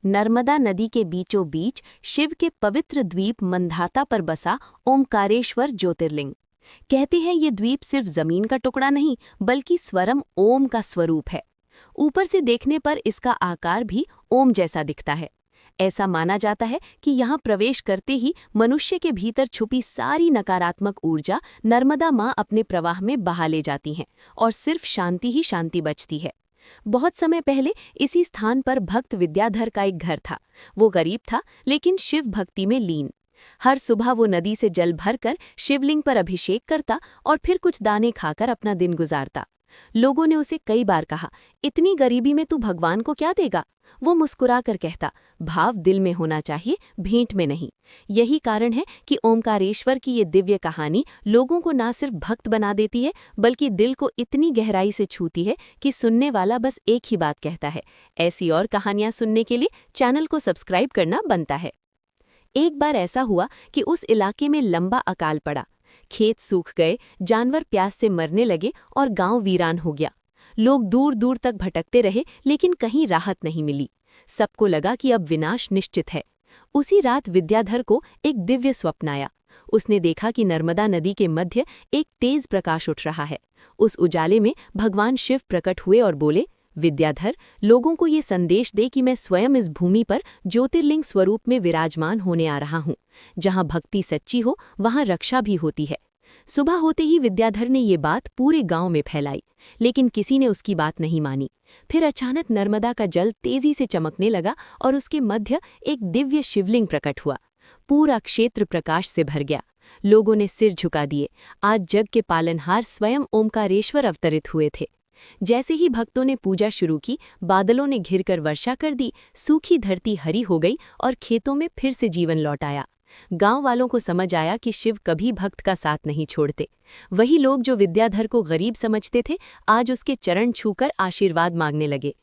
नर्मदा नदी के बीचों बीच शिव के पवित्र द्वीप मंधाता पर बसा ओमकारेश्वर ज्योतिर्लिंग। कहते हैं ये द्वीप सिर्फ जमीन का टुकड़ा नहीं बल्कि स्वरम ओम का स्वरूप है। ऊपर से देखने पर इसका आकार भी ओम जैसा दिखता है। ऐसा माना जाता है कि यहाँ प्रवेश करते ही मनुष्य के भीतर छुपी सारी नकारात्मक ऊर्जा नर्मदा माँ अपने प्रवाह में बहा ले जाती हैं और सिर्फ शांति ही शांति बचती है। बहुत समय पहले इसी स्थान पर भक्त विद्याधर का एक घर था। वो गरीब था लेकिन शिव भक्ति में लीन। हर सुबह वो नदी से जल भरकर शिवलिंग पर अभिषेक करता और फिर कुछ दाने खाकर अपना दिन गुजारता। लोगों ने उसे कई बार कहा, इतनी गरीबी में तू भगवान को क्या देगा? वो मुस्कुराकर कहता, भाव दिल में होना चाहिए, भेंट में नहीं। यही कारण है कि ओमकारेश्वर की ये दिव्य कहानी लोगों को ना सिर्फ भक्त बना देती है बल्कि दिल को इतनी गहराई से छूती है कि सुनने वाला बस एक ही बात कहता है। ऐसी और कहानियां सुनने के लिए चैनल को सब्सक्राइब करना बनता है। एक बार ऐसा हुआ कि उस इलाके में लंबा अकाल पड़ा। खेत सूख गए, जानवर प्यास से मरने लगे और गांव वीरान हो गया। लोग दूर दूर तक भटकते रहे लेकिन कहीं राहत नहीं मिली। सबको लगा कि अब विनाश निश्चित है। उसी रात विद्याधर को एक दिव्य स्वप्न आया। उसने देखा कि नर्मदा नदी के मध्य एक तेज प्रकाश उठ रहा है। उस उजाले में भगवान शिव प्रकट हुए और बोले, विद्याधर, लोगों को ये संदेश दे कि मैं स्वयं इस भूमि पर ज्योतिर्लिंग स्वरूप में विराजमान होने आ रहा हूँ। जहाँ भक्ति सच्ची हो वहाँ रक्षा भी होती है। सुबह होते ही विद्याधर ने ये बात पूरे गांव में फैलाई, लेकिन किसी ने उसकी बात नहीं मानी। फिर अचानक नर्मदा का जल तेजी से चमकने लगा और उसके मध्य एक दिव्य शिवलिंग प्रकट हुआ। पूरा क्षेत्र प्रकाश से भर गया। लोगों ने सिर झुका दिए। आज जग के पालनहार स्वयं ओमकारेश्वर अवतरित हुए थे। जैसे ही भक्तों ने पूजा शुरू की, बादलों ने घिरकर वर्षा कर दी। सूखी धरती हरी हो गई और खेतों में फिर से जीवन लौट आया। गांव वालों को समझ आया कि शिव कभी भक्त का साथ नहीं छोड़ते। वही लोग जो विद्याधर को गरीब समझते थे, आज उसके चरण छूकर आशीर्वाद मांगने लगे।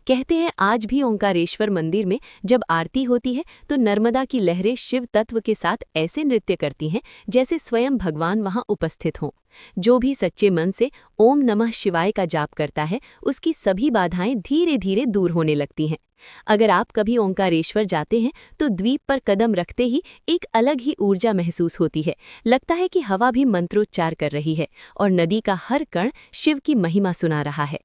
कहते हैं आज भी ओंकारेश्वर मंदिर में जब आरती होती है तो नर्मदा की लहरें शिव तत्व के साथ ऐसे नृत्य करती हैं जैसे स्वयं भगवान वहां उपस्थित हों। जो भी सच्चे मन से ओम नमः शिवाय का जाप करता है उसकी सभी बाधाएं धीरे धीरे दूर होने लगती हैं। अगर आप कभी ओंकारेश्वर जाते हैं तो द्वीप पर कदम रखते ही एक अलग ही ऊर्जा महसूस होती है। लगता है कि हवा भी मंत्रोच्चार कर रही है और नदी का हर कण शिव की महिमा सुना रहा है।